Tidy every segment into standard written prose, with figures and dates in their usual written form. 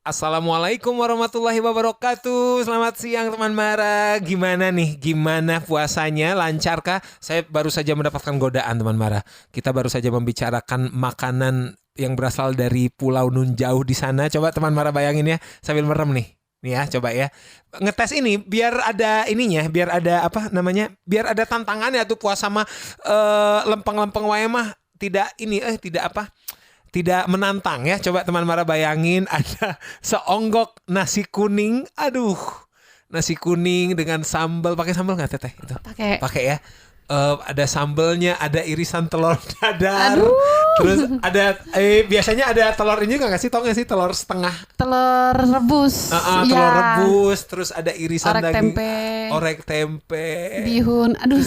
Assalamualaikum warahmatullahi wabarakatuh. Selamat siang teman Mara. Gimana nih? Gimana puasanya? Lancarkah? Saya baru saja mendapatkan godaan teman Mara. Kita baru saja membicarakan makanan yang berasal dari Pulau Nun jauh di sana. Coba teman Mara bayangin ya sambil merem nih. Nih ya, coba ya. Ngetes ini biar ada ininya, biar ada apa namanya? Biar ada tantangannya tuh puasa mah lempeng-lempeng wae mah tidak ini tidak apa? Tidak menantang ya. Coba teman Mara bayangin ada seonggok nasi kuning. Aduh, nasi kuning dengan sambal. Pakai sambal nggak teteh? Itu pakai ya. Ada sambalnya, ada irisan telur dadar. Aduh. Terus ada biasanya ada telur ini juga nggak sih? Tau nggak sih telur setengah? Telur rebus. Telur rebus. Terus ada irisan Orek daging. tempe. Orek tempe. Bihun. Aduh.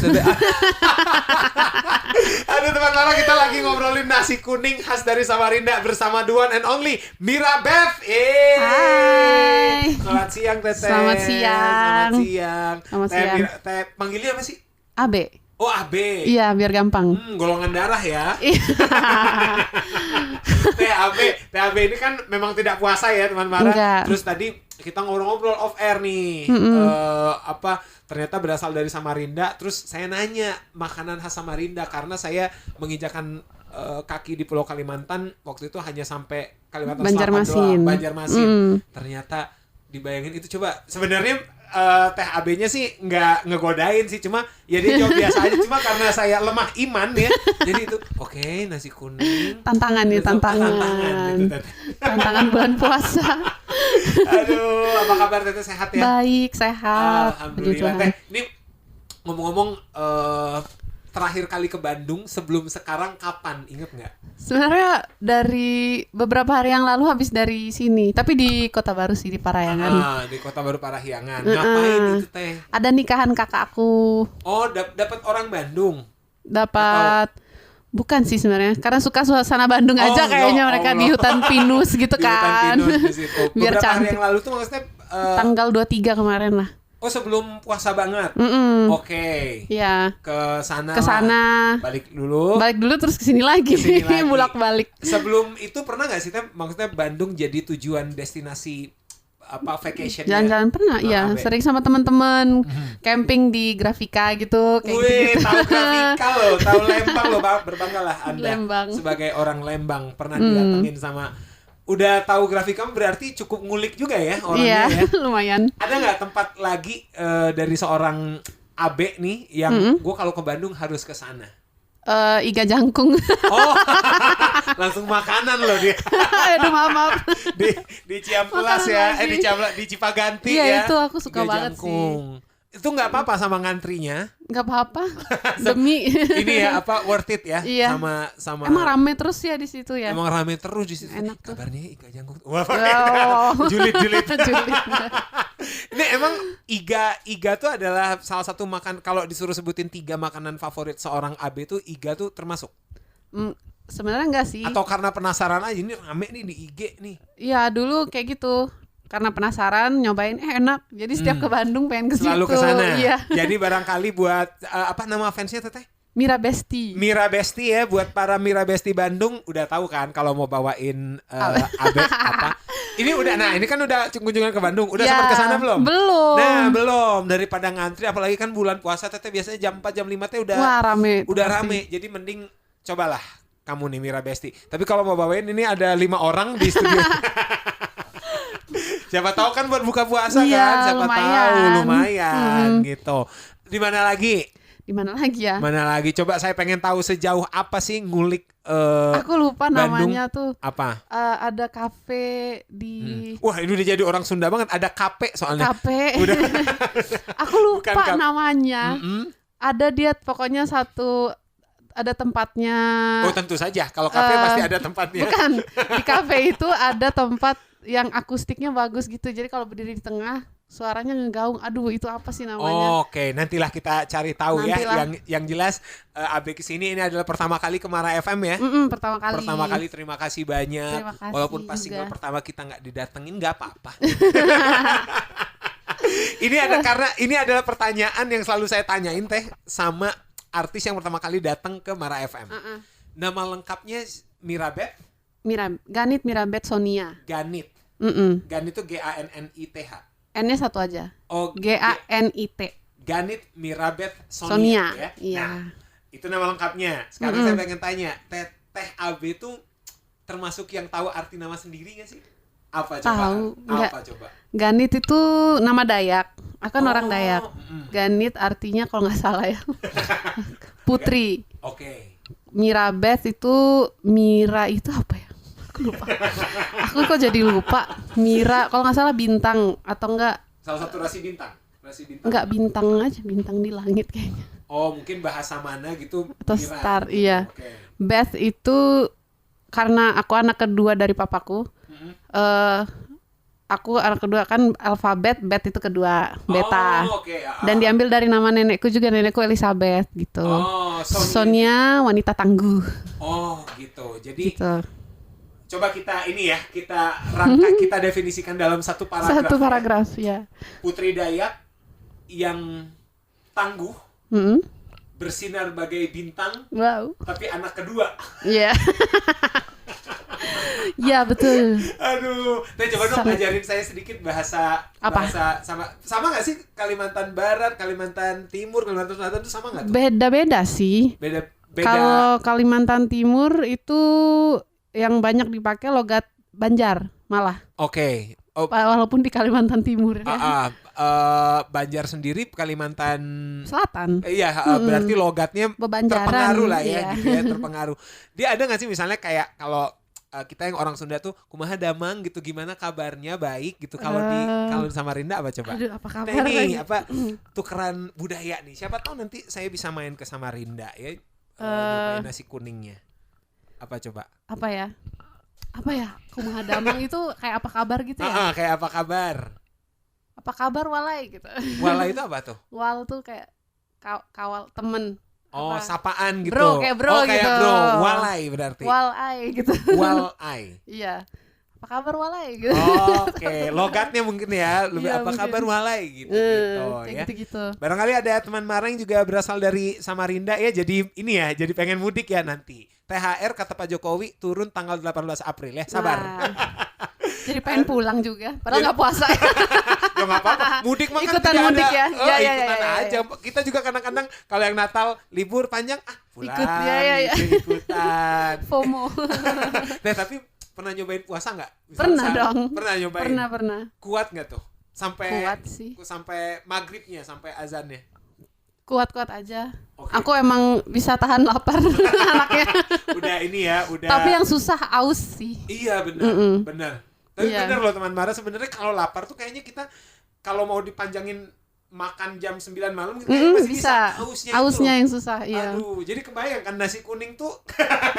Aduh teman Mara, kita lagi ngobrolin nasi kuning khas dari Samarinda bersama the one and only Mira Beth. Hai. Selamat siang Teteh. Selamat siang. Selamat siang. Selamat siang. Teh panggilnya apa sih? AB. Oh AB. Iya, biar gampang. Golongan darah ya. Iya. TAB ini kan memang tidak puasa ya teman Mara. Enggak. Terus tadi kita ngobrol-ngobrol off air nih. Ternyata berasal dari Samarinda. Terus saya nanya makanan khas Samarinda karena saya menginjakan kaki di Pulau Kalimantan waktu itu hanya sampai Kalimantan Selatan doang, Banjarmasin. Ternyata dibayangin itu, coba sebenarnya Teh AB-nya sih nggak ngegodain sih, cuma ya dia jawab biasa aja, cuma karena saya lemah iman ya, jadi itu oke, nasi kuning. Tantangan nih, tantangan. Gitu, Tantangan bulan puasa. Aduh, apa kabar Teteh, sehat ya? Baik, sehat. Alhamdulillah. Teh, ini ngomong-ngomong terakhir kali ke Bandung sebelum sekarang kapan? Ingat nggak? Sebenarnya dari beberapa hari yang lalu habis dari sini, tapi di Kota Baru sih, di Parahyangan. Di Kota Baru Parahyangan. Ngapain itu Teh? Ada nikahan kakakku. Oh, dapat orang Bandung. Dapat bukan sih sebenarnya, karena suka suasana Bandung aja kayaknya mereka di hutan pinus gitu kan. Di hutan pinus di situ. Biar beberapa cantik. hari yang lalu tuh maksudnya Tanggal 23 kemarin lah. oh sebelum puasa banget. Oke. Iya. Ke sana. Balik dulu Terus kesini lagi. Kesini lagi. Bolak-balik. Sebelum itu pernah nggak sih Teh? Maksudnya Bandung jadi tujuan destinasi apa vacation? Jalan-jalan pernah, iya. Sering sama teman-teman camping di Grafika gitu. Wih, tahu Grafika loh, tahu Lembang loh, berbanggalah Anda Lembang. sebagai orang Lembang pernah didatengin sama. Udah tahu Grafika berarti cukup ngulik juga ya orangnya. Iya, ya. lumayan. Ada nggak tempat lagi dari seorang Abe nih yang gue kalau ke Bandung harus ke sana? Iga Jangkung. Oh, langsung makanan loh dia. Aduh, maaf. Di Ciamplas ya, di Cipaganti ya. Iya, itu aku suka Iga banget Jangkung. Itu nggak apa-apa sama ngantrinya. Nggak apa-apa. Demi. Ini ya apa worth it ya? Iya. Sama. Emang rame terus ya di situ ya. Emang rame terus di situ. Enak tuh. Kabarnya Iga Jangkung. Wah, Julid. Ini emang iga tuh adalah salah satu makan, kalau disuruh sebutin 3 makanan favorit seorang AB tuh iga tuh termasuk. Sebenarnya enggak sih. Atau karena penasaran aja ini rame nih di IG nih. Iya, dulu kayak gitu. Karena penasaran nyobain enak. Jadi setiap ke Bandung pengen ke situ. Selalu ke sana. Iya. Jadi barangkali buat apa nama fansnya Teteh? Mira Besti. Mira Besti ya, buat para Mira Besti Bandung udah tahu kan kalau mau bawain Abe apa. Ini udah, nah ini kan udah kunjungan ke Bandung, udah sempat ke sana belum? Belum. Nah, belum. Daripada ngantri apalagi kan bulan puasa Teteh biasanya jam 4 jam 5 teh udah rame. Udah rame. Jadi mending cobalah kamu nih Mira Besti. Tapi kalau mau bawain ini ada 5 orang di studio. Siapa tahu kan buat buka puasa kan, siapa tahu lumayan gitu. Di mana lagi? Ya? Mana lagi? Coba saya pengen tahu sejauh apa sih ngulik aku lupa Bandung. namanya tuh. Apa? Ada kafe di Wah, ini udah jadi orang Sunda banget. Ada kafe soalnya. Kafe. Udah. Aku lupa namanya. Ada dia pokoknya ada tempatnya. Oh, tentu saja. Kalau kafe pasti ada tempatnya. Bukan. Di kafe itu ada tempat yang akustiknya bagus gitu. Jadi kalau berdiri di tengah suaranya ngegaung. Aduh, itu apa sih namanya? Oke, nantilah kita cari tahu ya. Yang jelas Abe kesini ini adalah pertama kali ke Mara FM ya. Pertama kali. Pertama kali, terima kasih banyak. Terima kasih Walaupun pas juga. single pertama kita nggak didatengin, nggak apa-apa. Karena ini adalah pertanyaan yang selalu saya tanyain Teh sama artis yang pertama kali datang ke Mara FM. Nama lengkapnya Ganit Ganit Mirabet Sonia. Ganit. Ganit itu G-A-N-N-I-T-H. N-nya satu aja. Oh, G-A-N-I-T. Ganit Mirabeth Sonia. ya. Iya. Nah, itu nama lengkapnya. Sekarang saya pengen tanya, Teh AB itu termasuk yang tahu arti nama sendiri nggak sih? Apa coba? Tahu. Apa coba? Ganit itu nama Dayak. Aku kan orang Dayak. Ganit artinya kalau nggak salah ya putri. Oke. Mirabeth itu Mira itu apa ya? Aku lupa. Aku kok jadi lupa. Mira kalau nggak salah bintang atau enggak? Salah satu rasi bintang. Rasi bintang. Enggak, bintang aja, bintang di langit kayaknya. Oh, mungkin bahasa mana gitu. Atau Mira. star, iya. Okay. Beth itu karena aku anak kedua dari papaku. Aku anak kedua kan alfabet, Beth itu kedua, beta. Oh, okay. Dan diambil dari nama nenekku juga, nenekku Elizabeth gitu. Oh, Sonia wanita tangguh. Oh, gitu. Jadi Gitu. coba kita ini ya, kita rangkai, kita definisikan dalam satu paragraf. Satu paragraf ya. Putri Dayak yang tangguh, bersinar bagai bintang, Wow. tapi anak kedua. Iya. Iya betul. Aduh, coba dong ajarin saya sedikit bahasa Apa? bahasa sama nggak sih Kalimantan Barat, Kalimantan Timur, Kalimantan Selatan itu sama nggak tuh? Beda-beda sih. Beda. Kalau Kalimantan Timur itu yang banyak dipakai logat Banjar malah. Oke. Oh, Walaupun di Kalimantan Timur ya. Banjar sendiri Kalimantan Selatan. Iya, berarti logatnya Bebanjaran, terpengaruh lah ya, iya. gitu ya, terpengaruh. Dia ada nggak sih misalnya kayak kalau kita yang orang Sunda tuh kumaha damang gitu, gimana kabarnya, baik gitu. Kalau di Samarinda apa coba? Aduh, apa kabar Nah ini lagi? apa tukeran budaya nih. Siapa tahu nanti saya bisa main ke Samarinda ya. Nyobain nasi kuningnya. Apa coba? Apa ya? Kumaha damang itu kayak apa kabar gitu ya? Kayak apa kabar? Apa kabar walai gitu. Wala itu apa tuh? Wal tuh kayak kawal temen. Oh, Apa? sapaan gitu. Bro, kayak bro kayak gitu. bro. Walai berarti. Walai gitu. Walai. Iya. Apa kabar walai gitu. Oke, logatnya mungkin ya, lebih Iya, apa mungkin. kabar walai gitu, Kayak ya. gitu-gitu. Barangkali ada teman Mara yang juga berasal dari Samarinda ya, jadi ini ya, jadi pengen mudik ya nanti. THR kata Pak Jokowi turun tanggal 18 April ya, sabar. Nah, jadi pengen pulang juga, padahal nggak puasa. Ya nggak apa-apa, mudik mah kan Ikutan tidak mudik ada. ya? Iya, iya, Ikutan iya, aja. Kita juga kadang-kadang kalau yang Natal libur panjang, pulang. Ikut, iya. Gitu, ikutan. FOMO. Nah, tapi pernah nyobain puasa nggak? Pernah dong. Pernah nyobain. Pernah. Kuat nggak tuh? Sampai Kuat sih. Sampai maghribnya, sampai azannya. Kuat-kuat aja. Oke. Aku emang bisa tahan lapar anaknya. Udah ini ya, udah. Tapi yang susah aus sih. Iya benar, benar. Tapi Iya. benar loh teman Mara, sebenarnya kalau lapar tuh kayaknya kita kalau mau dipanjangin makan jam 9 malam kayaknya masih bisa. Ausnya itu. yang susah, iya. Aduh, jadi kebayang kan nasi kuning tuh.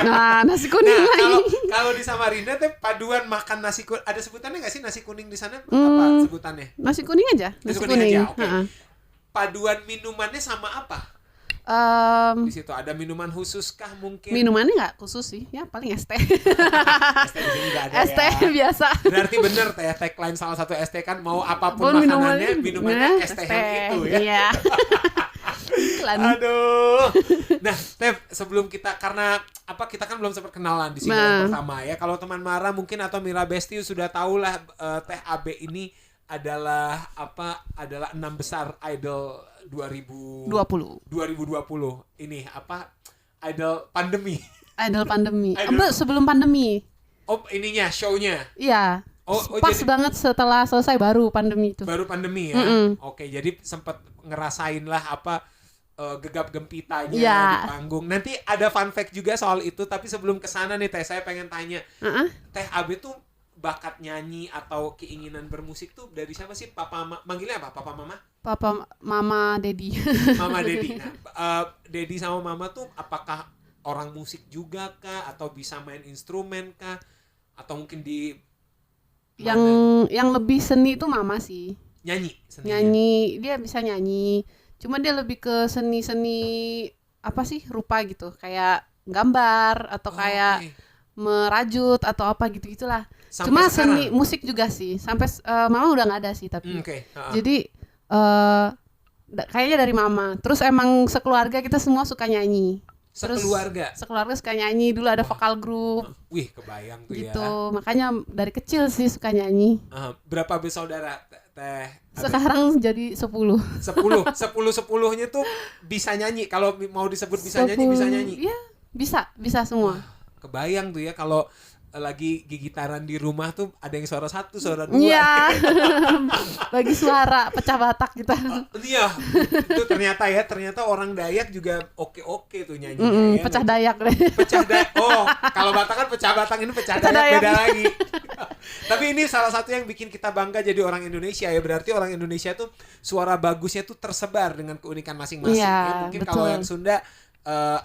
Nah, nasi kuning Nah, lagi. kalau di Samarinda tuh paduan makan nasi kuning, ada sebutannya nggak sih nasi kuning di sana? Apa sebutannya? Nasi kuning aja. Nasi kuning aja, oke. Ha-ha. Paduan minumannya sama apa? Di situ ada minuman khusus kah mungkin? Minumannya nggak khusus sih, ya paling es teh. Es teh di sini nggak ada Es teh ya. biasa. Berarti bener teh tagline salah satu ST kan mau apapun Pun makanannya minumannya es teh yang itu ya. Iya. Iklan. Aduh. Nah, Teh, sebelum kita karena kita kan belum sempat kenalan di sini yang pertama ya. Kalau teman Mara mungkin atau Mira Besti sudah tahu lah Teh AB ini adalah 6 besar idol 2020 ini idol pandemi. Idol pandemi. Idol- Sebelum pandemi. Oh, ininya show-nya. Iya. Oh, Pas jadi- banget setelah selesai baru pandemi itu. Baru pandemi ya. Oke, jadi sempat ngerasain lah gegap gempitanya Iya. di panggung. Nanti ada fun fact juga soal itu, tapi sebelum kesana nih Teh, saya pengen tanya. Teh AB tuh bakat nyanyi atau keinginan bermusik tuh dari siapa sih? Manggilnya apa? Papa Mama? Papa, Mama, Dedi. Mama Dedi. Nah, Dedi sama Mama tuh apakah orang musik juga kah? Atau bisa main instrumen kah? Atau mungkin di yang lebih seni itu Mama sih. nyanyi seninya? Nyanyi, dia bisa nyanyi. Cuma dia lebih ke seni-seni apa sih? Rupa gitu. Kayak gambar atau kayak Oke. merajut atau apa gitu-gitulah. Sampai Cuma sekarang? seni musik juga sih. Sampai Mama udah nggak ada sih tapi. Oke. Jadi kayaknya dari Mama. Terus emang sekeluarga kita semua suka nyanyi. Sekeluarga suka nyanyi. Dulu ada vokal grup. Wih, kebayang tuh gitu. ya. Makanya dari kecil sih suka nyanyi. Berapa bersaudara Teh? Sekarang jadi 10. 10-10-nya tuh bisa nyanyi. Kalau mau disebut bisa nyanyi, bisa nyanyi. Iya, bisa semua. Kebayang tuh ya kalau lagi gigitaran di rumah tuh ada yang suara 1, suara 2. Iya. Bagi suara pecah Batak kita. Iya. Itu ternyata orang Dayak juga oke tuh nyanyinya. Pecah Dayak deh. Pecah Dayak. Oh, kalau Batak kan pecah Batak, ini pecah Dayak beda lagi. Tapi ini salah satu yang bikin kita bangga jadi orang Indonesia ya. Berarti orang Indonesia tuh suara bagusnya tuh tersebar dengan keunikan masing-masing. Iya, Ya, mungkin betul. kalau yang Sunda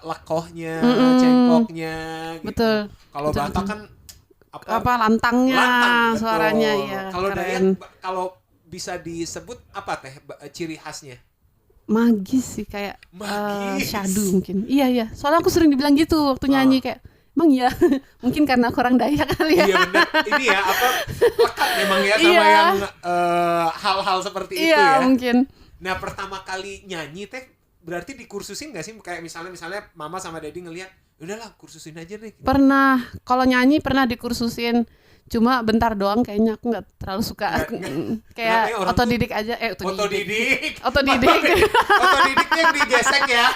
lekohnya, cengkoknya gitu. Betul. Kalau Betul, Batak betul. kan lantangnya betul. suaranya ya. Kalau keren. Dayak kalau bisa disebut apa Teh ciri khasnya? Magis sih kayak Magis. syadu mungkin. Iya. Soalnya aku sering dibilang gitu waktu nyanyi kayak emang ya. Mungkin karena aku orang Dayak kali ya. Iya benar. Ini ya apa lekat memang ya sama Iya. yang hal-hal seperti itu Iya, ya. mungkin. Nah, pertama kali nyanyi Teh berarti dikursusin nggak sih? Kayak misalnya mama sama daddy ngelihat, udahlah kursusin aja deh. Pernah, kalau nyanyi pernah dikursusin. Cuma bentar doang kayaknya aku nggak terlalu suka. Kayak Namanya orang otodidik aja. Otodidik. Otodidik. Otodidiknya yang digesek ya.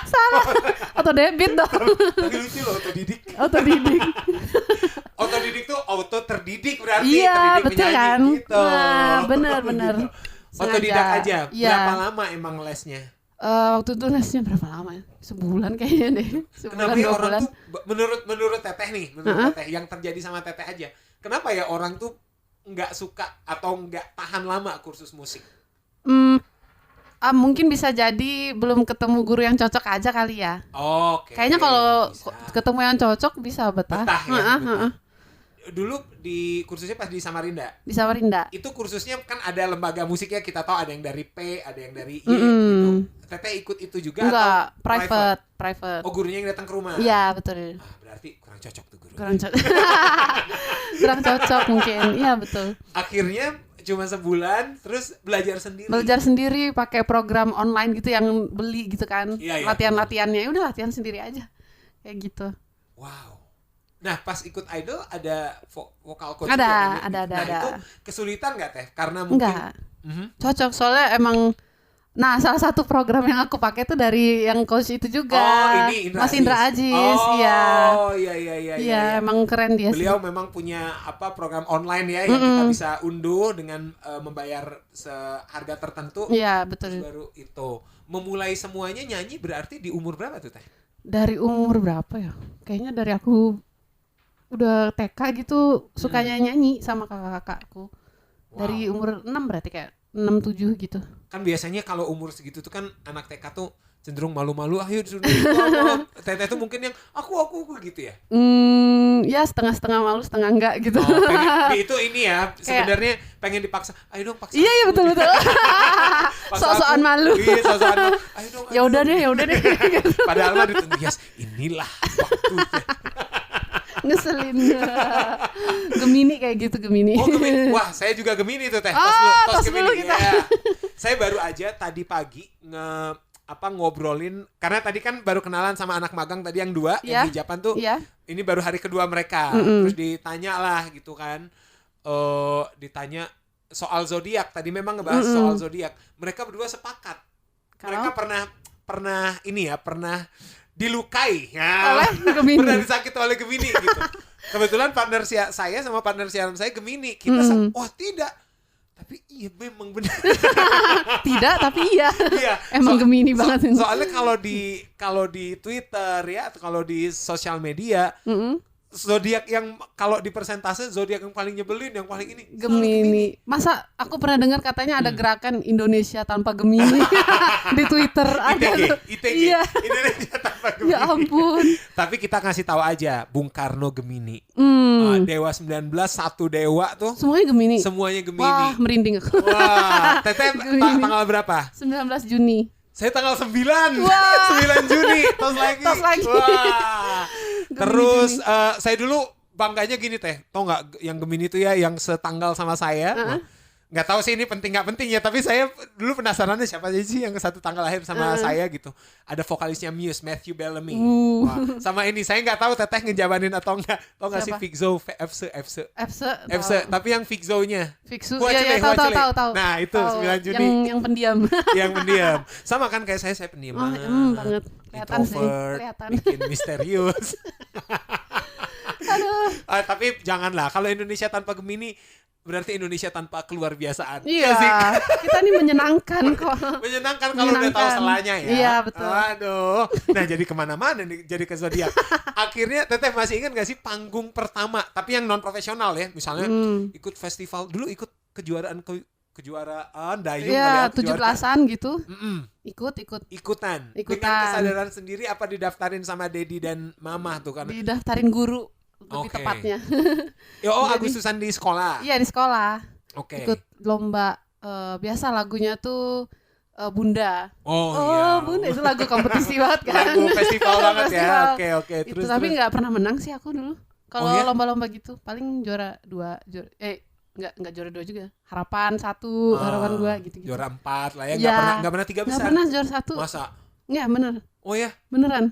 Otodebit dong. Tapi lucu loh otodidik. Otodidik. Otodidik tuh auto terdidik berarti. Iya, terdidik betul menyanyi kan? gitu. Nah, benar. Otodidak aja. Iya. Berapa lama emang lesnya? Waktu itu lesnya berapa lama ya? Sebulan kayaknya deh. Kenapa 2 ya orang bulan. tuh menurut Teteh nih, Teteh yang terjadi sama Teteh aja. Kenapa ya orang tuh nggak suka atau nggak tahan lama kursus musik? Mungkin bisa jadi belum ketemu guru yang cocok aja kali ya. Oke. Kayaknya kalau bisa. ketemu yang cocok bisa betah. Betah ya. Heeh, betah. heeh. Dulu di kursusnya pas di Samarinda. Di Samarinda. Itu kursusnya kan ada lembaga musiknya, kita tahu ada yang dari P, ada yang dari I Mm-mm. gitu. Teteh ikut itu juga Enggak, atau private. Oh, gurunya yang datang ke rumah. Iya, betul. Berarti kurang cocok tuh guru. Kurang cocok. Kurang cocok mungkin. Iya, betul. Akhirnya cuma sebulan terus belajar sendiri. Belajar sendiri pakai program online gitu yang beli gitu kan. Iya. Latihan-latihannya udah latihan sendiri aja. Kayak gitu. Wow. Nah, pas ikut idol ada vokal coach Ada, juga, ada. Itu kesulitan nggak Teh? Karena mungkin Enggak. Cocok soalnya emang. Nah, salah satu program yang aku pakai tuh dari yang coach itu juga. Ini Indra Mas Indra Ajis, iya. Oh, iya. Iya, emang keren dia sih. Beliau memang punya program online ya yang kita bisa unduh dengan membayar seharga tertentu. Iya, betul. Baru itu memulai semuanya nyanyi berarti di umur berapa tuh Teh? Dari umur berapa ya? Kayaknya dari aku udah TK gitu sukanya nyanyi sama kakak-kakakku. Dari umur 6 berarti kayak 6-7 gitu. Kan biasanya kalau umur segitu tuh kan anak TK tuh cenderung malu-malu, ayo disuruh Teteh tuh mungkin yang aku gitu ya. Ya setengah-setengah malu, setengah enggak gitu. Itu ini ya sebenarnya pengen dipaksa. Ayo dong paksa. Iya betul. Sok-sokan malu. Iya, sok-sokan malu. Ayo dong. Ya udah deh. Padahal mah ditunggu inilah waktunya. Ngeselin. Gemini kayak gitu, Gemini. Oh, Gemini. Wah, saya juga Gemini tuh Teh. Tos dulu kita. Ya. Saya baru aja tadi pagi ngobrolin karena tadi kan baru kenalan sama anak magang tadi yang 2 yang di Japan tuh. Iya. Ini baru hari kedua mereka. Terus ditanya lah gitu kan. Ditanya soal zodiak. Tadi memang ngebahas soal zodiak. Mereka berdua sepakat. Mereka pernah dilukai ya. Oleh Gemini. Pernah disakiti oleh Gemini gitu. Kebetulan partner saya sama partner siaran saya Gemini. Kita tidak. Tapi iya memang benar. Tidak, tapi iya. Iya. Emang Gemini banget. Soalnya kalau di Twitter ya atau kalau di sosial media zodiak yang kalau di persentase zodiak yang paling nyebelin, yang paling ini Gemini. Masa aku pernah dengar katanya ada gerakan Indonesia tanpa Gemini di Twitter ada tuh. ITG. Iya. Indonesia tanpa Gemini. Ya ampun. Tapi kita kasih tahu aja Bung Karno Gemini. Dewa 19 satu dewa tuh. Semuanya Gemini. Wah, merinding aku. Wah, Teteh tanggal berapa? 19 Juni. Saya tanggal 9. Wah. 9 Juni. Tos lagi. Wah. Terus saya dulu bangganya gini Teh. Tau gak yang Gemini itu ya yang setanggal sama saya. nggak tahu sih ini penting nggak penting ya, tapi saya dulu penasarannya siapa aja sih yang satu tanggal lahir sama saya gitu. Ada vokalisnya Muse, Matthew Bellamy. Wah, sama ini saya nggak tahu Teteh ngejabanin atau enggak. Tahu nggak sih Siapa? Fixo, FC, tapi yang Fixo-nya. Fiksu. Wah, Iya, Cile, wah, Cile. tahu. Nah, itu Tahu. 9 Juni. Yang pendiam. Yang pendiam. Sama kan kayak saya pendiam. Banget. Kelihatan sih, Introvert, kelihatan. bikin misterius. Aduh. Tapi janganlah, kalau Indonesia tanpa Gemini berarti Indonesia tanpa keluar biasaan. Iya, kita nih menyenangkan kok. Menyenangkan kalau udah tahu salahnya ya. Iya, betul. Aduh. Nah, jadi kemana-mana nih, jadi ke zodiak. Akhirnya Teteh masih ingat gak sih panggung pertama, tapi yang non profesional ya, misalnya ikut festival dulu, ikut kejuaraan dayung Iya, kali ya, 17-an gitu. ikutan. Dengan kesadaran sendiri apa didaftarin sama Dedi dan Mama tuh kan? Didaftarin guru lebih Oke. tepatnya. Agustusan di sekolah. Iya, di sekolah. Oke. Ikut lomba biasa lagunya tuh Bunda. Iya. Bunda itu lagu kompetisi banget kan. Lagu festival banget ya. Festival. Oke. Itu tapi nggak pernah menang sih aku dulu. Kalau ya? lomba-lomba gitu paling juara 2, nggak juara 2 juga. Harapan 1, harapan 2 gitu. Juara 4 lah ya. Ya. Nggak pernah 3 besar. Nggak pernah juara 1. Masa? Iya, bener. Oh ya. Beneran.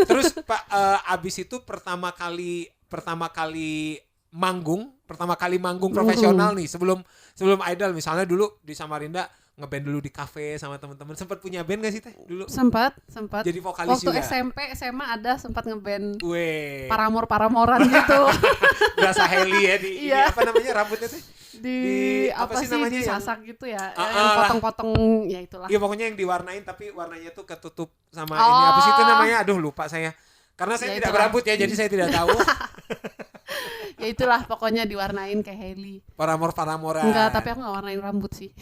Terus Pak abis itu pertama kali manggung profesional nih sebelum Idol, misalnya dulu di Samarinda ngeband dulu di kafe sama teman-teman. Sempat punya band gak sih Teh dulu? Sempat. Jadi vokalis waktu juga. SMP, SMA ada sempat ngeband Weh. paramoran gitu. Berasa Heli ya di Iya. apa namanya rambutnya Teh? di apa apa sih sih namanya yang- disasak gitu ya, Ah, yang lah. potong-potong ya itulah. Iya pokoknya yang diwarnain tapi warnanya tuh ketutup sama ini. Apa sih itu namanya? Aduh lupa saya. Karena saya Ya tidak itulah. berambut ya, jadi saya tidak tahu. Ya itulah pokoknya diwarnain kayak Hailey. Paramoran. Enggak, tapi aku nggak warnain rambut sih.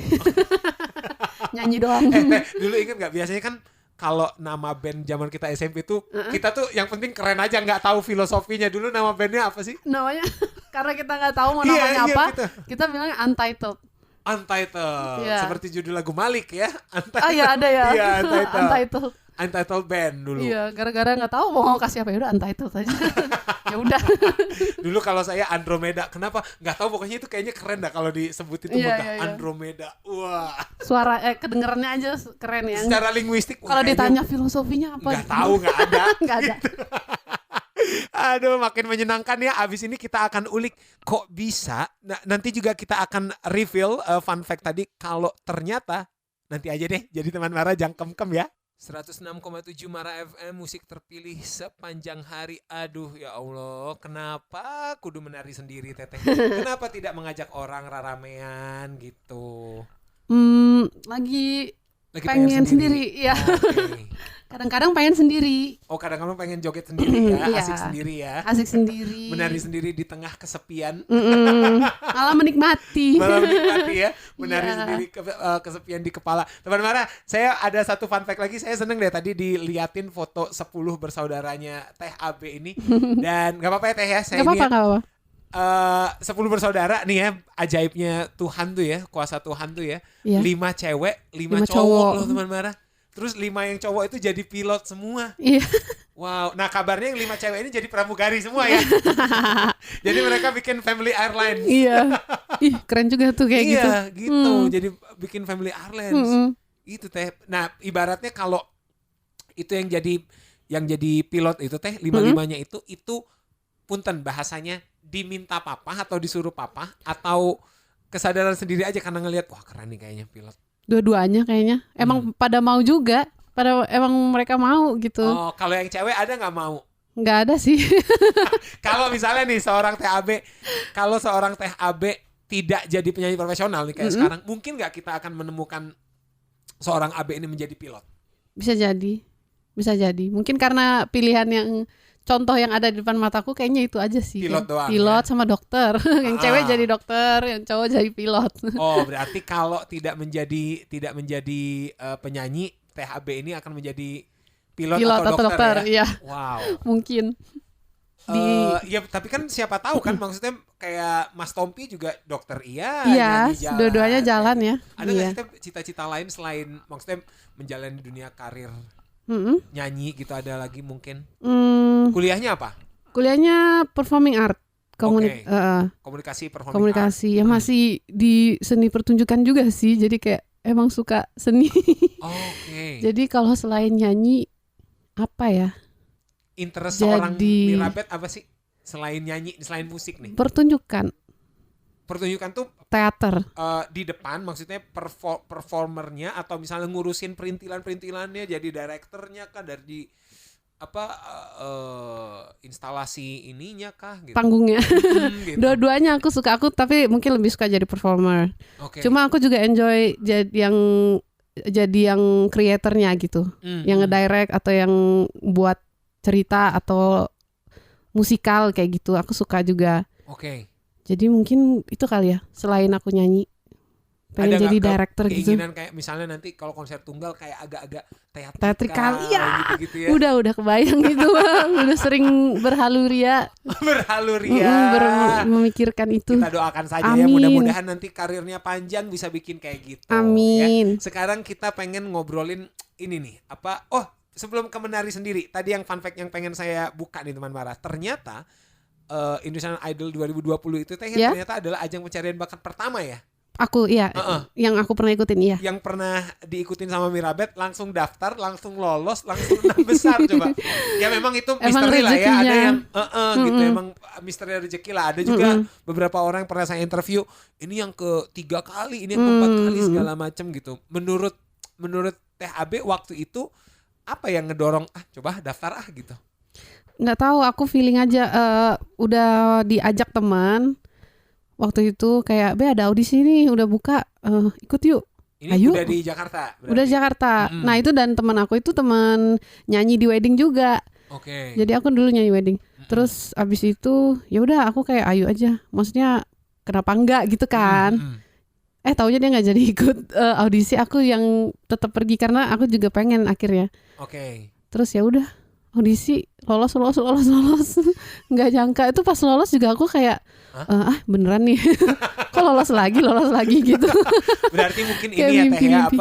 Nyanyi doang. Teh, dulu inget gak biasanya kan kalau nama band zaman kita SMP tuh kita tuh yang penting keren aja, nggak tahu filosofinya. Dulu nama bandnya apa sih? Namanya karena kita nggak tahu mau Iya, namanya iya, apa, gitu. kita bilangnya Untitled. Untitled. Iya. Seperti judul lagu Malik ya. Ah ya ada ya. Iya, Untitled. Untitled band dulu. Iya, gara-gara nggak tahu mau kasih apa, ya udah Untitled aja. Ya udah. Dulu kalau saya Andromeda, kenapa? Nggak tahu, pokoknya itu kayaknya keren dah kalau disebut itu Iya, megah. iya, iya. Andromeda. Wah. Suara kedengerannya aja keren ya. Secara linguistik Kalau ditanya filosofinya apa? nggak tahu, nggak ada. Nggak ada. Aduh, makin menyenangkan ya. Abis ini kita akan ulik kok bisa. Nah, nanti juga kita akan reveal fun fact tadi. Kalau ternyata nanti aja deh. Jadi teman Mara jangkem-kem ya. 106,7 Mara FM, musik terpilih sepanjang hari. Aduh ya Allah, kenapa kudu menari sendiri Teteh? Kenapa tidak mengajak orang raramean gitu? Lagi Lagi pengen sendiri, ya. Oke. Kadang-kadang pengen sendiri, Oh, kadang-kadang pengen joget sendiri ya, Iya. asik sendiri ya. asik sendiri. Menari sendiri di tengah kesepian. Malah menikmati. Malah menikmati ya, menari Iya. sendiri kesepian di kepala. Teman Mara, saya ada satu fun fact lagi. Saya seneng deh tadi diliatin foto 10 bersaudaranya Teh AB ini. Dan gak apa-apa ya Teh ya, saya Gak ini apa-apa, ya, gak apa-apa. 10 bersaudara nih ya, ajaibnya Tuhan tuh ya, kuasa Tuhan tuh ya. Iya. 5 cewek, 5 5 cowok cowok. loh teman Mara. Terus 5 yang cowok itu jadi pilot semua. Iya. Wow, nah kabarnya yang 5 cewek ini jadi pramugari semua ya. Jadi mereka bikin family airlines. Iya. Ih, keren juga tuh kayak gitu. Iya, gitu. Jadi bikin family airlines. Itu Teh. Nah, ibaratnya kalau itu yang jadi pilot itu Teh, 5-5-nya itu punten bahasanya diminta papa atau disuruh papa atau kesadaran sendiri aja karena ngelihat wah keren nih kayaknya pilot. Dua-duanya kayaknya. Emang pada mau juga. Emang mereka mau gitu. Oh, kalau yang cewek ada nggak mau? Nggak ada sih. Kalau misalnya nih seorang TAB tidak jadi penyanyi profesional nih kayak sekarang, mungkin nggak kita akan menemukan seorang AB ini menjadi pilot? Bisa jadi. Mungkin karena pilihan yang contoh yang ada di depan mataku kayaknya itu aja sih. Pilot doang, Pilot ya? sama dokter. Yang cewek jadi dokter, yang cowok jadi pilot. Oh, berarti kalau tidak menjadi penyanyi, THB ini akan menjadi pilot atau dokter ya? Iya. Wow. Mungkin. Ya tapi kan siapa tahu kan, maksudnya kayak Mas Tompi juga dokter Iya, nyanyi jalan. dua-duanya jalan ya. Ada nggak Iya. sih Teh, cita-cita lain selain maksudnya menjalani dunia karir nyanyi gitu, ada lagi mungkin? Kuliahnya apa? Kuliahnya performing art. Oke. Komunikasi performing art. komunikasi ya masih di seni pertunjukan juga sih, jadi kayak emang suka seni. Oke. Jadi kalau selain nyanyi apa ya, Interest seorang jadi- Mirabet apa sih? Selain nyanyi, selain musik nih. pertunjukan Pertunjukan tuh teater. di depan maksudnya performernya atau misalnya ngurusin perintilannya jadi direkturnya kah dari instalasi ininya kah gitu. Panggungnya. Gitu. Dua-duanya aku suka, aku tapi mungkin lebih suka jadi performer. Oke. Cuma aku juga enjoy jadi yang kreatornya gitu, yang ngedirect atau yang buat cerita atau musikal kayak gitu. Aku suka juga. Oke. Jadi mungkin itu kali ya, selain aku nyanyi pengen Ada jadi nggak director gitu. keinginan kayak misalnya nanti kalau konser tunggal kayak agak-agak Teatrikal, iya. gitu ya. Udah kebayang gitu. Udah sering berhaluria, Berhaluria. memikirkan itu. Kita doakan saja ya, Amin. mudah-mudahan nanti karirnya panjang bisa bikin kayak gitu. Amin. Ya. Sekarang kita pengen ngobrolin ini nih, sebelum ke menari sendiri, tadi yang fun fact yang pengen saya buka nih teman Mara. Ternyata Indonesian Idol 2020 itu Ya? ternyata adalah ajang pencarian bakat pertama ya. Aku iya, yang aku pernah ikutin iya. Yang pernah diikutin sama Mirabet, langsung daftar, langsung lolos, langsung 6 besar coba. Ya memang itu Emang misteri lah ya, rezekinya. ada yang gitu emang misteri rezeki lah. Ada juga beberapa orang yang pernah saya interview, ini yang ke-3 kali, ini yang ke-4 kali segala macam gitu. Menurut Teh AB waktu itu apa yang ngedorong coba daftar gitu. Nggak tahu, aku feeling aja udah diajak teman waktu itu kayak ada audisi nih udah buka, ikut yuk. Ini Ayo. udah di Jakarta berarti? Udah Jakarta. Nah itu dan teman aku itu teman nyanyi di wedding juga. Oke. Jadi aku dulu nyanyi wedding. Terus abis itu ya udah aku kayak ayo aja. Maksudnya kenapa enggak gitu kan? Taunya dia nggak jadi ikut audisi. Aku yang tetap pergi karena aku juga pengen akhirnya. Oke. Terus ya udah audisi lolos nggak nyangka itu pas lolos juga aku kayak beneran nih kok lolos lagi gitu. Berarti mungkin Kayak ini ya Teh ya mimpi-mimpi.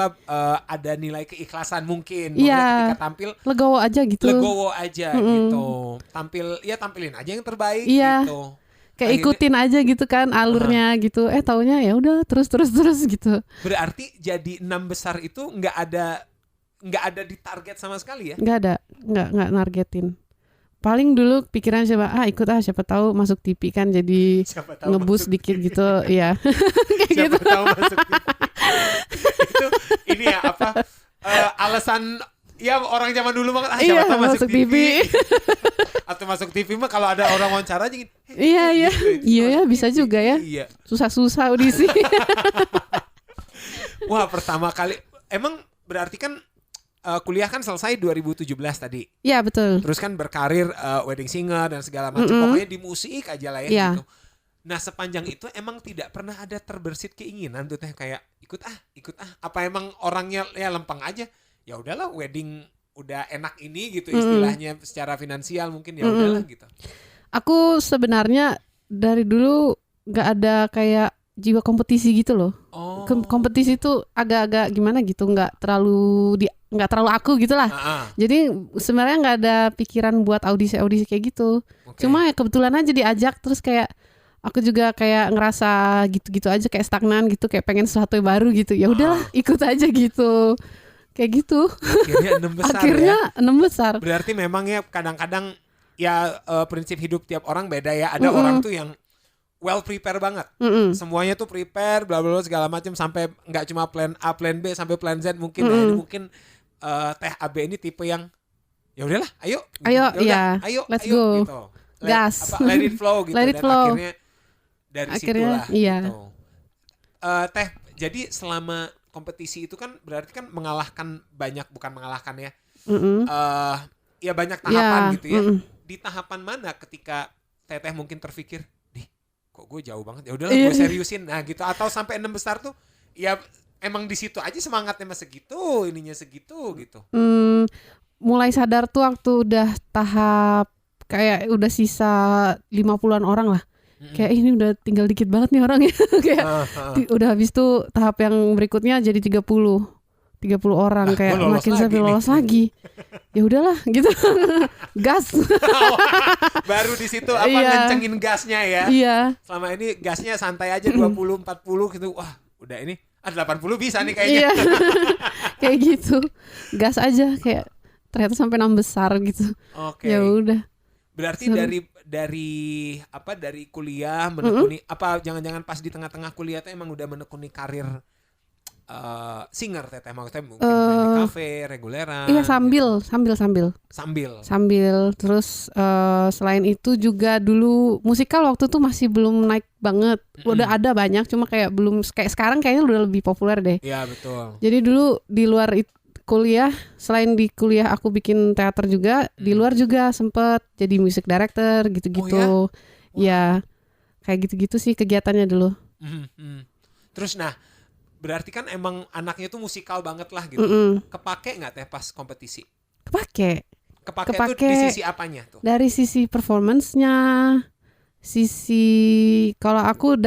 ada nilai keikhlasan mungkin. Iya. Bahwa ketika tampil Legowo aja gitu. legowo aja gitu. Tampilin aja yang terbaik Iya. gitu. Kayak Akhirnya- ikutin aja gitu kan alurnya gitu. Taunya ya udah terus gitu. Berarti jadi 6 besar itu nggak ada di target sama sekali ya? Nggak nargetin. Paling dulu pikiran ikut siapa tahu masuk TV kan jadi Siapa tahu ngebus masuk dikit TV. gitu ya. Kayak Siapa gitu. tahu masuk TV. Itu ini ya alasan ya orang zaman dulu banget siapa Iya, tahu masuk TV. Atau masuk TV mah kalau ada orang wawancara aja gitu. Iya gitu, itu iya ya masuk bisa TV. juga ya. Iya. Susah audisi. Wah, pertama kali emang berarti kan kuliah kan selesai 2017 tadi. Iya betul. Terus kan berkarir wedding singer dan segala macam. Pokoknya di musik aja lah ya Iya. gitu. Nah, sepanjang itu emang tidak pernah ada terbersit keinginan tuh Teh kayak ikut apa emang orangnya ya lempeng aja. Ya udahlah wedding udah enak ini gitu istilahnya secara finansial mungkin ya udahlah gitu. Aku sebenarnya dari dulu nggak ada kayak jiwa kompetisi gitu loh. Oh. Kompetisi itu agak-agak gimana gitu, nggak terlalu aku gitulah. Jadi sebenarnya nggak ada pikiran buat audisi kayak gitu. Okay. Cuma ya kebetulan aja diajak terus kayak aku juga kayak ngerasa gitu-gitu aja kayak stagnan gitu, kayak pengen sesuatu yang baru gitu. Ya udahlah ikut aja gitu. Kayak gitu. Akhirnya 6 besar Akhirnya ya. 6 besar. Berarti memang ya kadang-kadang ya prinsip hidup tiap orang beda ya. Ada orang tuh yang well prepare banget. Semuanya tuh prepare bla bla segala macam sampai nggak cuma plan A, plan B sampai plan Z mungkin. Nah, ini mungkin Teh AB ini tipe yang ya udahlah, ayo. Ayo, let's go. Gitu. Gas. Let it flow gitu. Let it Dan flow. akhirnya dari situlah iya. gitu. Teh, jadi selama kompetisi itu kan berarti kan bukan mengalahkan ya. Ya banyak tahapan gitu ya. Di tahapan mana ketika Teteh mungkin terpikir, kok gue jauh banget, ya udahlah gue seriusin. Nah gitu, atau sampai 6 besar tuh ya emang di situ aja semangatnya mah segitu, ininya segitu gitu. Mulai sadar tuh waktu udah tahap kayak udah sisa 50-an orang lah. Kayak ini udah tinggal dikit banget nih orangnya. Kayak udah habis tuh tahap yang berikutnya jadi 30 30 orang kayak gua lolos makin sepi lagi lolos lagi. Ya udahlah gitu. Gas. Baru di situ apa Iya. ngencengin gasnya ya. Iya. Selama ini gasnya santai aja 20 40 gitu. Wah, udah ini 80 bisa nih kayaknya. Iya. Kayak gitu. Gas aja kayak ternyata sampai 6 besar gitu. Oke. Ya udah. Berarti Seru. dari kuliah menekuni apa jangan-jangan pas di tengah-tengah kuliah tuh emang udah menekuni karir singer teteh maksudnya mungkin main di kafe reguleran. Iya sambil terus selain itu juga dulu musikal waktu itu masih belum naik banget. Udah ada banyak cuma kayak belum kayak sekarang kayaknya udah lebih populer deh. Iya betul. Jadi dulu di luar kuliah, selain di kuliah aku bikin teater juga, di luar juga sempet jadi music director gitu-gitu. Ya kayak gitu-gitu sih kegiatannya dulu. Terus nah berarti kan emang anaknya tuh musikal banget lah gitu. Kepake nggak teh pas kompetisi? Kepake Kepake tuh di sisi apanya tuh? dari sisi performance-nya, sisi kalau aku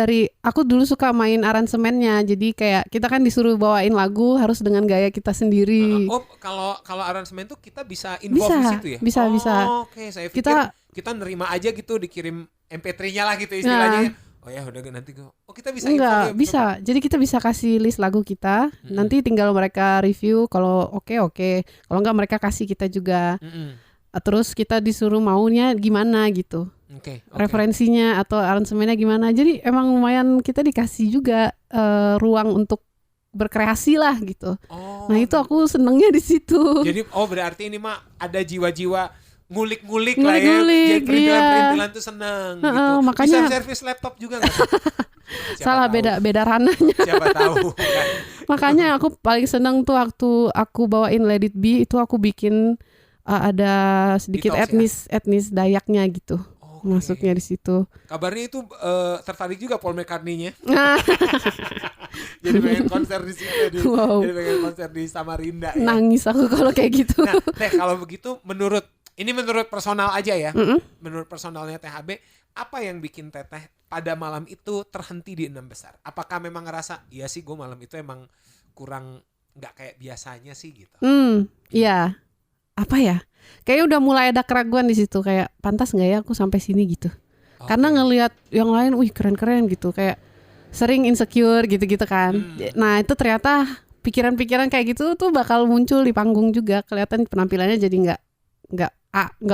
dulu suka main aransemennya, jadi kayak kita kan disuruh bawain lagu harus dengan gaya kita sendiri. Kalau aransemen tuh kita bisa involve di situ ya? Bisa. Oke, saya pikir kita nerima aja gitu dikirim MP3-nya lah gitu istilahnya. Oh ya udah nanti kita bisa enggak involve, bisa. Jadi kita bisa kasih list lagu kita, nanti tinggal mereka review kalau oke. Kalau enggak mereka kasih kita juga. Terus kita disuruh maunya gimana gitu. Okay. Referensinya atau aransemennya gimana. Jadi emang lumayan kita dikasih juga ruang untuk berkreasi lah gitu. Nah itu aku senengnya di situ. Jadi berarti ini mah ada jiwa-jiwa ngulik-ngulik lah ya. Jadi perintilan-perintilan tuh seneng gitu. Makanya bisa servis laptop juga nggak? Salah tahu. beda ranahnya. Siapa tahu kan. Makanya aku paling seneng tuh waktu aku bawain Let It Be itu aku bikin ada sedikit Detox, etnis Dayaknya gitu. Masuknya di situ. Kabarnya itu tertarik juga Paul McCartney-nya. Jadi pengen konser di situ. Jadi pengen konser di Samarinda ya. Nangis aku kalau kayak gitu. Nah, Teh kalau begitu menurut personal aja ya. Menurut personalnya THB, apa yang bikin Teteh pada malam itu terhenti di 6 besar? Apakah memang ngerasa, iya sih gue malam itu emang kurang nggak kayak biasanya sih gitu? Iya. Apa ya? Kayaknya udah mulai ada keraguan di situ kayak pantas nggak ya aku sampai sini gitu. Karena ngelihat yang lain, wih keren-keren gitu, kayak sering insecure gitu-gitu kan. Nah itu ternyata pikiran-pikiran kayak gitu tuh bakal muncul di panggung juga, kelihatan penampilannya jadi nggak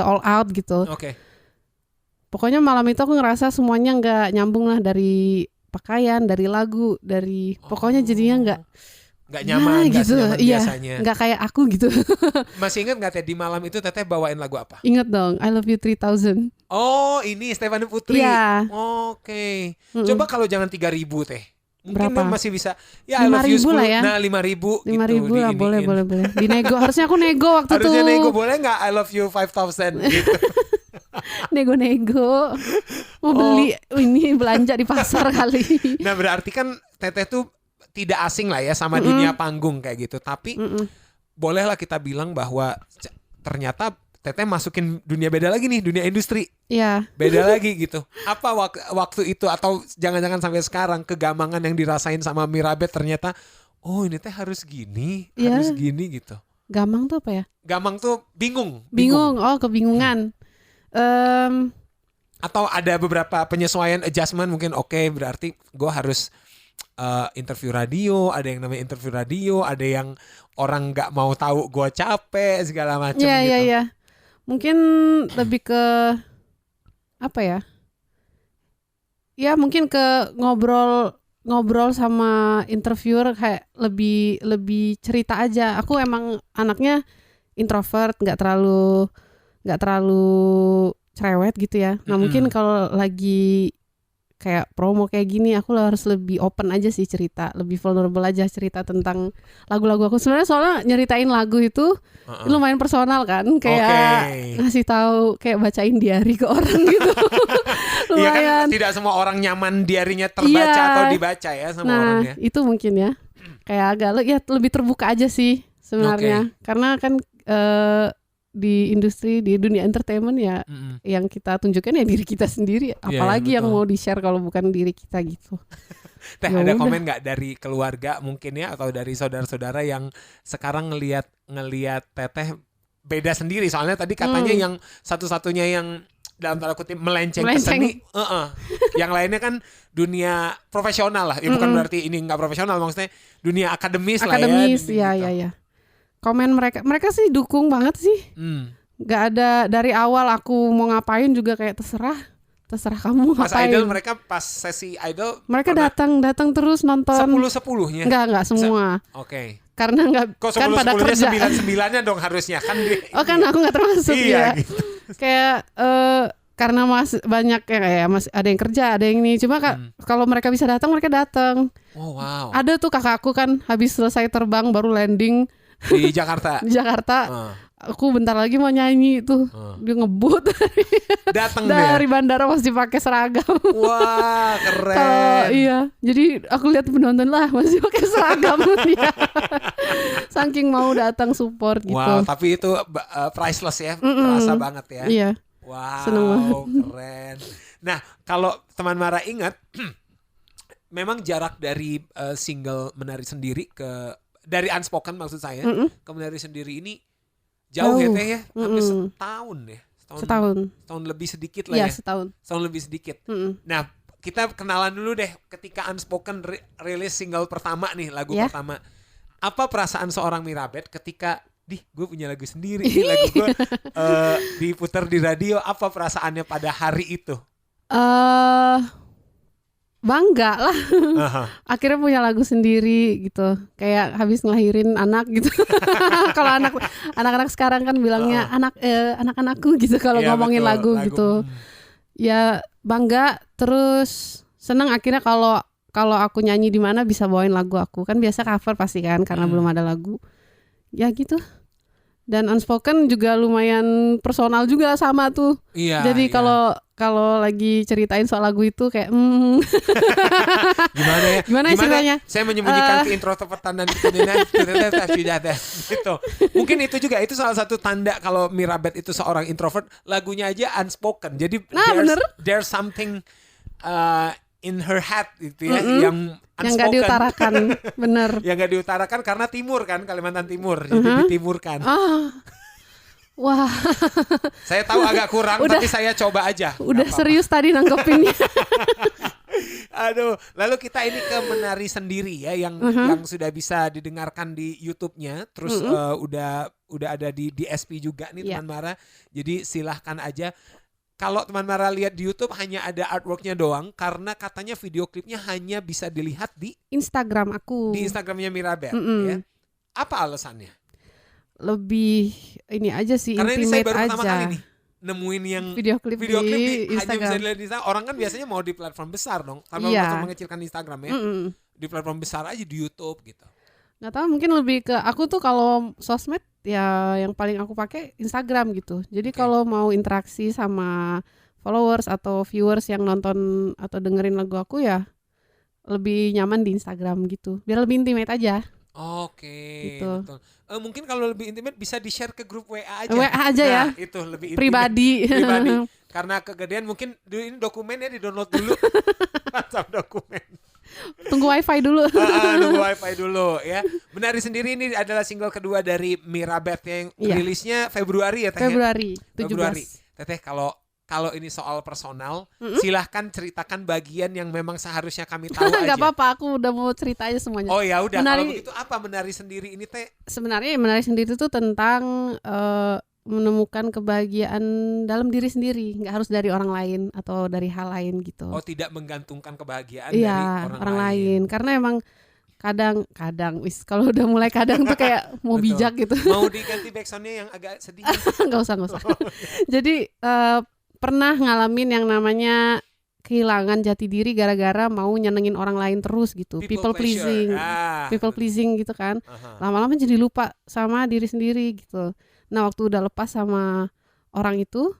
all out gitu. Pokoknya malam itu aku ngerasa semuanya nggak nyambung lah, dari pakaian, dari lagu, dari pokoknya jadinya nggak nyaman, nggak gitu. Nyaman biasanya. Nggak kayak aku gitu. Masih ingat nggak Teh di malam itu Teteh bawain lagu apa? Ingat dong, I Love You 3000. Oh ini Stefani Putri. Iya. Oke. Coba kalau jangan 3.000 Teh. Mungkin berapa? Kan masih bisa. Ya I Love You 10. Ya? Nah 5.000 5.000 lah, boleh. Dinego. Harusnya aku nego waktu itu. Harusnya nego, boleh nggak I Love You 5,000 gitu. Nego. Mau beli ini belanja di pasar kali. Nah berarti kan Teteh tuh tidak asing lah ya sama dunia panggung kayak gitu. Tapi bolehlah kita bilang bahwa ternyata Teteh masukin dunia beda lagi nih, dunia industri. Iya. Beda lagi gitu. Apa waktu itu atau jangan-jangan sampai sekarang kegamangan yang dirasain sama Mirabet ternyata ini Teh harus gini, harus gini gitu. Gamang tuh apa ya? Gamang tuh bingung. Kebingungan. Atau ada beberapa penyesuaian adjustment mungkin berarti gue harus interview radio, ada yang namanya interview radio, ada yang orang nggak mau tahu gue capek segala macam gitu. Iya. Mungkin lebih ke apa ya? Ya mungkin ke ngobrol sama interviewer kayak lebih cerita aja. Aku emang anaknya introvert, nggak terlalu cerewet gitu ya. Nah mungkin kalau lagi kayak promo kayak gini aku harus lebih open aja sih, cerita lebih vulnerable aja, cerita tentang lagu-lagu aku. Sebenarnya soalnya nyeritain lagu itu lumayan personal kan, kayak ngasih tahu, kayak bacain diary ke orang gitu. Lumayan. Iya kan tidak semua orang nyaman diarinya terbaca atau dibaca ya sama orangnya. Itu mungkin ya kayak agak lebih terbuka aja sih sebenarnya. Karena kan di industri di dunia entertainment ya Mm-mm. yang kita tunjukkan ya diri kita sendiri, apalagi yang betul. mau di-share kalau bukan diri kita gitu. Teh, Ya ada udah. komen nggak dari keluarga mungkin ya atau dari saudara-saudara yang sekarang ngelihat Teteh beda sendiri, soalnya tadi katanya yang satu-satunya yang dalam tanda kutip melenceng ke seni, yang lainnya kan dunia profesional lah, ya bukan berarti ini nggak profesional, maksudnya dunia akademis lah ya. Akademis, dunia ya gitu. ya. Komen mereka sih dukung banget sih. Gak ada dari awal aku mau ngapain juga kayak terserah kamu Pas ngapain. Idol mereka pas sesi Idol Mereka pernah datang terus nonton. 10-10-nya. Enggak semua. Oke. Karena enggak Kok kan pada 10-10-nya kerja. 9-9-nya dong harusnya kan. Oh kan aku nggak termasuk Iya, ya. gitu. Kayak karena banyak ya kayak ada yang kerja, ada yang ini. Cuma kalau mereka bisa datang, mereka datang. Oh wow. Ada tuh kakakku kan habis selesai terbang baru landing Di Jakarta. di Jakarta. Aku bentar lagi mau nyanyi tuh. Dia ngebut Datang dari dia. bandara masih pakai seragam. Wah, keren. Kalau iya, jadi aku lihat penonton lah masih pakai seragam dia. Saking mau datang support gitu. Wow, tapi itu priceless ya. Terasa banget ya. Iya. Wow, Seneng banget. keren. Nah, kalau teman Mara ingat, memang jarak dari single Menari Sendiri dari Unspoken maksud saya, ke Menari Sendiri ini jauh ya Teh ya, hampir setahun ya. Setahun lebih sedikit lah ya. ya. Setahun lebih sedikit. Nah, kita kenalan dulu deh ketika Unspoken rilis single pertama nih, lagu pertama. Apa perasaan seorang Mirabeth ketika gue punya lagu sendiri, lagu gue diputar di radio, apa perasaannya pada hari itu? Bangga lah. Akhirnya punya lagu sendiri gitu. Kayak habis ngelahirin anak gitu. Kalau anak-anak sekarang kan bilangnya anak-anakku gitu kalau ngomongin lagu gitu. Ya bangga, terus seneng akhirnya kalau aku nyanyi di mana bisa bawain lagu aku. Kan biasa cover pasti kan karena belum ada lagu. Ya gitu. Dan Unspoken juga lumayan personal juga sama tuh. Iya. Jadi kalau lagi ceritain soal lagu itu kayak gimana ya? Gimana ceritanya? Saya menyembunyikan keintrovertan dan gitu. Mungkin itu juga itu salah satu tanda kalau Mirabeth itu seorang introvert, lagunya aja Unspoken. Jadi there's something in her head gitu ya, yang nggak diutarakan. Bener. Yang nggak diutarakan karena timur kan, Kalimantan Timur, jadi ditimurkan. Wah. Saya tahu agak kurang, tapi saya coba aja. Udah serius tadi nangkepinnya. Aduh, lalu kita ini ke Menari Sendiri ya, yang sudah bisa didengarkan di YouTube-nya, terus udah ada di DSP juga nih teman Mara. Jadi silahkan aja. Kalau teman Mara lihat di YouTube hanya ada artworknya doang, karena katanya video klipnya hanya bisa dilihat di Instagram aku. Di Instagramnya Mirabeth ya. Apa alasannya? Lebih ini aja sih, karena ini saya baru aja. pertama kali nih nemuin yang video klip di hanya bisa dilihat di Instagram. Orang kan biasanya mau di platform besar dong, tanpa mengecilkan Instagram ya. Di platform besar aja di YouTube gitu. Nggak tahu, mungkin lebih ke aku tuh kalau sosmed ya yang paling aku pakai Instagram gitu. Jadi kalau mau interaksi sama followers atau viewers yang nonton atau dengerin lagu aku ya lebih nyaman di Instagram gitu. Biar lebih intimate aja. Gitu. Betul. Mungkin kalau lebih intimate bisa di-share ke grup WA aja. WA aja ya. Itu lebih pribadi. Karena kegedean mungkin ini dokumennya di-download dulu. WhatsApp dokumen. Tunggu wifi dulu. Tunggu wifi dulu ya. Menari Sendiri ini adalah single kedua dari Mirabeth yang rilisnya Februari ya Teh? Februari 17. Teteh, kalau ini soal personal, silahkan ceritakan bagian yang memang seharusnya kami tahu aja. Gak apa-apa, aku udah mau cerita aja semuanya. Oh ya udah, kalau begitu apa Menari Sendiri ini Teh? Sebenarnya Menari Sendiri itu tentang menemukan kebahagiaan dalam diri sendiri, nggak harus dari orang lain atau dari hal lain gitu. Oh, tidak menggantungkan kebahagiaan dari orang lain. Karena emang kadang kalau udah mulai kadang tuh kayak mau bijak gitu. Mau diganti backsoundnya yang agak sedih? Nggak usah. Jadi pernah ngalamin yang namanya kehilangan jati diri gara-gara mau nyenengin orang lain terus gitu. People pleasing gitu kan. Lama-lama jadi lupa sama diri sendiri gitu. Nah waktu udah lepas sama orang itu,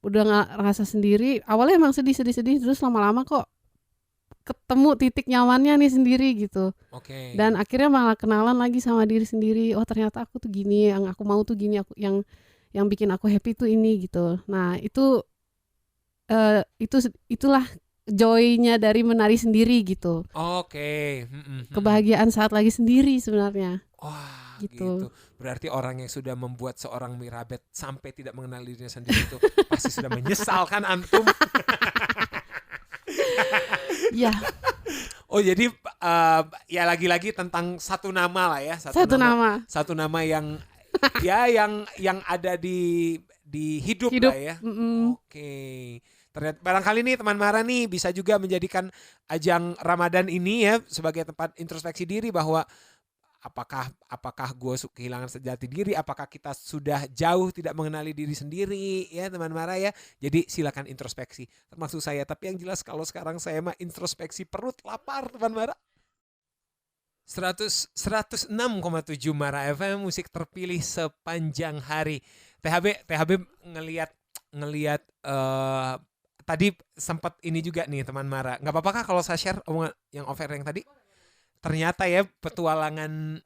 udah ngerasa sendiri, awalnya emang sedih terus lama-lama kok ketemu titik nyamannya nih sendiri gitu. Dan akhirnya malah kenalan lagi sama diri sendiri. Oh ternyata aku tuh gini, yang aku mau tuh gini, aku yang yang bikin aku happy tuh ini gitu. Nah itulah joy-nya dari menari sendiri gitu. Oke. Kebahagiaan saat lagi sendiri sebenarnya. Wah, Gitu. gitu. Berarti orang yang sudah membuat seorang Mirabet sampai tidak mengenal dirinya sendiri itu pasti sudah menyesal kan antum. Iya, Oh jadi ya lagi-lagi tentang satu nama lah ya, satu nama. satu nama yang ya yang ada di hidup Hidup. lah ya. Mm-mm. Oke. Ternyata barangkali nih teman Mara nih bisa juga menjadikan ajang Ramadan ini ya sebagai tempat introspeksi diri bahwa apakah gue kehilangan sejati diri, apakah kita sudah jauh tidak mengenali diri sendiri ya teman Mara ya. Jadi silakan introspeksi termasuk saya, tapi yang jelas kalau sekarang saya mah introspeksi perut lapar teman Mara. 106,7 Mara FM, musik terpilih sepanjang hari. THB ngelihat tadi sempat ini juga nih teman Mara. Nggak apa-apa kah kalau saya share omongan yang offer yang tadi? Ternyata ya petualangan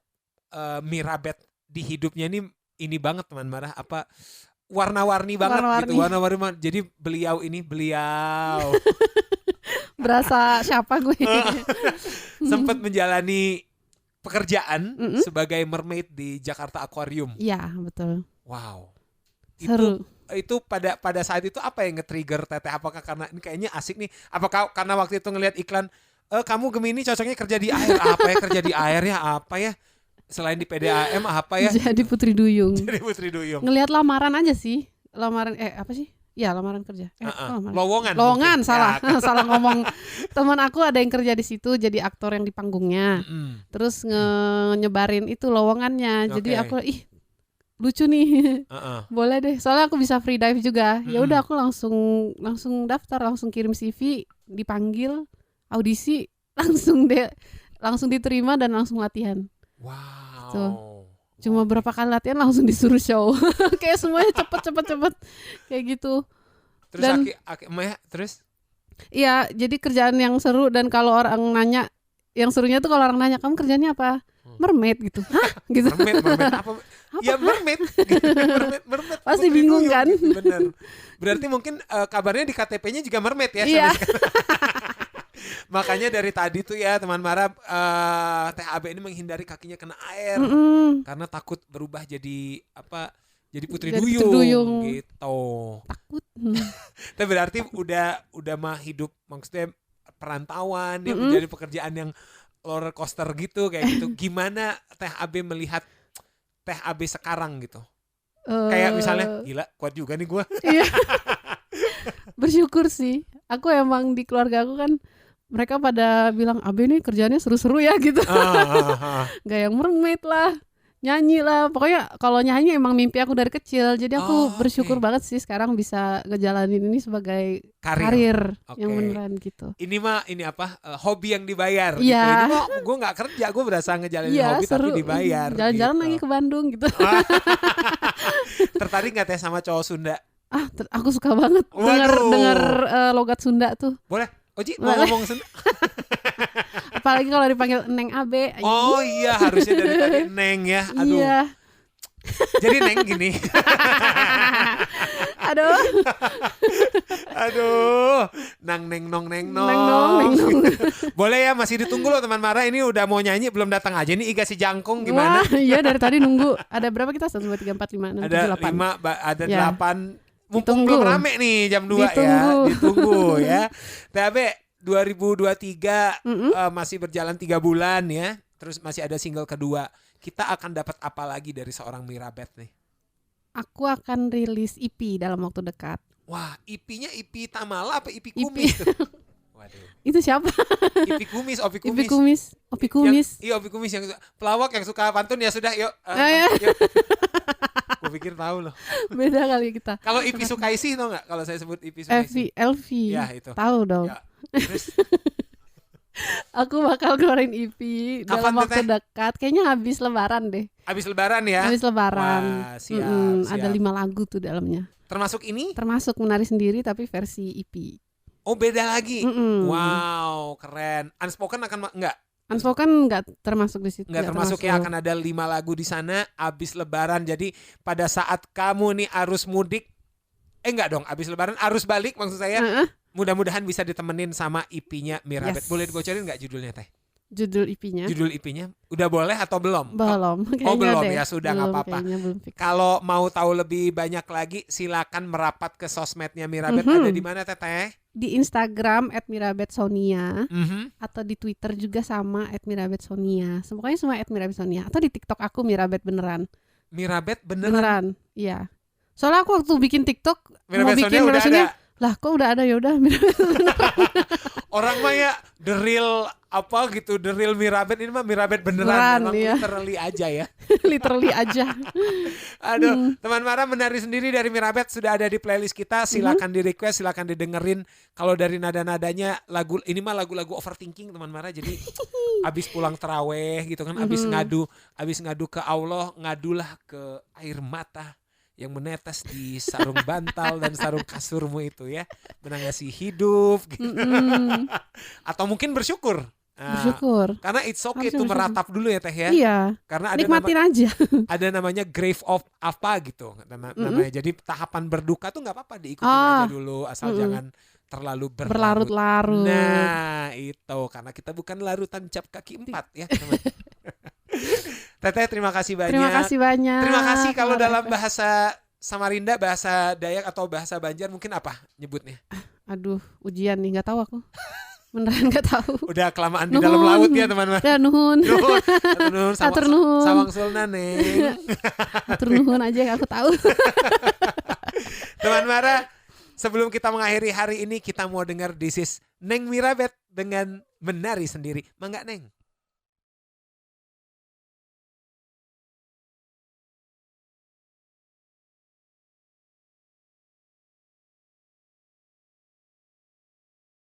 Mirabet di hidupnya ini banget teman Mara. Apa warna-warni banget gitu. Warna-warni banget. Jadi beliau Berasa siapa gue? sempat menjalani pekerjaan sebagai mermaid di Jakarta Aquarium. Iya, betul. Wow. Seru. Itu pada saat itu apa yang nge-trigger Teteh? Apakah karena ini kayaknya asik nih? Apakah karena waktu itu ngelihat iklan kamu Gemini cocoknya kerja di air? Apa ya kerja di air ya? Apa ya? Selain di PDAM apa ya? Jadi Putri Duyung. Jadi Putri Duyung. Ngelihat lamaran aja sih. Lamaran apa sih? Ya lamaran kerja. Lowongan. Lowongan mungkin. salah. Ya. Salah ngomong. Teman aku ada yang kerja di situ jadi aktor yang di panggungnya. Terus nyebarin itu lowongannya. Jadi aku lucu nih. Boleh deh. Soalnya aku bisa free dive juga. Ya udah aku langsung daftar, langsung kirim CV, dipanggil, audisi, langsung diterima dan langsung latihan. Wow. Tuh. Cuma berapa kali latihan langsung disuruh show. Kayak semuanya cepet kayak gitu. Terus dan, terus? Iya, jadi kerjaan yang seru dan kalau orang nanya, yang serunya tuh kalau orang nanya kamu kerjanya apa? Mermaid gitu. Hah? Gitu. Mermaid apa? Ya mermaid. mermaid. Pasti bingung kan? Gitu, bener. Berarti mungkin kabarnya di KTP-nya juga mermaid ya? Iya. Makanya dari tadi tuh ya teman Mara THB ini menghindari kakinya kena air karena takut berubah jadi apa? Jadi Putri Duyung gitu. Takut. Tapi berarti udah mah hidup maksudnya perantauan dia menjadi pekerjaan yang roller coaster gitu kayak gitu. Gimana THB melihat THB sekarang gitu? Kayak misalnya gila kuat juga nih gue. Iya. Bersyukur sih. Aku emang di keluarga aku kan mereka pada bilang Abe nih kerjaannya seru-seru ya gitu. Gak yang mermaid lah, nyanyi lah. Pokoknya kalau nyanyi emang mimpi aku dari kecil. Jadi aku bersyukur banget sih sekarang bisa ngejalanin ini sebagai karir yang beneran gitu. Ini mah ini apa hobi yang dibayar Iya. gitu. Ini mah gue nggak kerja, gue berasa ngejalanin hobi seru. Tapi dibayar. Jalan-jalan gitu. lagi ke Bandung gitu. Tertarik nggak teh sama cowok Sunda? Aku suka banget dengar logat Sunda tuh. Boleh. Oji mau ngomong Sunda. Apalagi kalau dipanggil Neng Abe. Oh iya harusnya dari tadi Neng ya. Aduh. Iya. Jadi Neng gini. Aduh. Nang neng nong neng nong. Boleh ya masih ditunggu loh teman Mara. Ini udah mau nyanyi belum datang aja nih Iga si Jangkung gimana? Wah, iya dari tadi nunggu. Ada berapa kita? 1, 2, 3, 4, 5, 6, 7, 8. Ada 8. Mumpung Ditunggu. belum rame nih jam 2 ditunggu ya. THB 2023 masih berjalan 3 bulan ya. Terus masih ada single kedua. Kita akan dapat apa lagi dari seorang Mirabet nih? Aku akan rilis EP dalam waktu dekat. Wah, EP-nya EP Tamala apa EP Kumis? Waduh. Itu siapa? EP Kumis, Opi Kumis. Opi Kumis. Iya, Opi Kumis yang pelawak yang suka pantun ya sudah yuk. Yuk. Gue pikir tahu loh. Beda kali kita. Kalau IP Sukaisi tau nggak? Kalau saya sebut IP Sukaisi. LV. Ya itu. Tahu dong. Ya. Terus aku bakal keluarin EP dalam waktu dekat. Kayaknya habis Lebaran deh. Habis Lebaran ya? Habis Lebaran. Wah, siap. Ada 5 lagu tuh dalamnya. Termasuk ini? Termasuk menari sendiri tapi versi EP. Oh beda lagi. Wow keren. Unspoken akan enggak? Unspoken nggak termasuk di situ. Nggak termasuk ya, akan ada 5 lagu di sana abis lebaran. Jadi pada saat kamu nih arus mudik, enggak dong, abis lebaran arus balik maksud saya. Mudah-mudahan bisa ditemenin sama EP-nya Mirabet. Yes. Boleh dibocorin nggak judulnya teh? Judul EP-nya? Judul EP-nya udah boleh atau belum? Belum. Oh belum deh. ya, sudah nggak apa-apa. Belum fix. Kalau mau tahu lebih banyak lagi, silakan merapat ke sosmednya Mirabet. Ada di mana teteh? Di Instagram @mirabetsonia Mhm. atau di Twitter juga sama @mirabetsonia. Pokoknya semua @mirabetsonia. Atau di TikTok aku Mirabet beneran. Mirabet beneran. Beneran, iya. Soalnya aku waktu bikin TikTok mau Mirabet bikin Sonia udah Mirabetsonia, ada. lah kok udah ada, ya udah Mirabet. Orang mah ya the real apa gitu, the real Mirabet, ini mah Mirabet beneran. Beneran, Memang iya. literally aja ya. Literally aja. Aduh, teman Mara menari sendiri dari Mirabet sudah ada di playlist kita. Silakan di request, silakan didengerin. Kalau dari nada-nadanya lagu ini mah lagu-lagu overthinking teman Mara. Jadi abis pulang terawih gitu kan, abis ngadu ke Allah, ngadulah ke air mata yang menetes di sarung bantal dan sarung kasurmu itu ya, menangisi hidup gitu. Atau mungkin bersyukur. Nah, Bersyukur. karena it's okay Harusnya tuh bersyukur. meratap dulu ya teh ya. Iya. Karena Nikmatin aja. ada namanya grave of apa gitu namanya. Jadi tahapan berduka tuh nggak apa-apa, diikutin aja dulu, asal jangan terlalu Berlarut-larut. Nah itu karena kita bukan larutan cap kaki 4 ya teman. Teteh terima kasih banyak. Terima kasih banyak. Terima kasih. Kalau dalam bahasa Samarinda, bahasa Dayak atau bahasa Banjar mungkin apa nyebutnya? Aduh, ujian nih, nggak tahu aku. Beneran nggak tahu. Udah kelamaan di dalam laut ya teman-teman. Udah nuhun. Nuhun. Atur nuhun. Sawang sulna neng. Atur nuhun aja yang aku tahu. Teman Mara, sebelum kita mengakhiri hari ini, kita mau dengar This is Neng Mirabet dengan menari sendiri. Mangga Neng.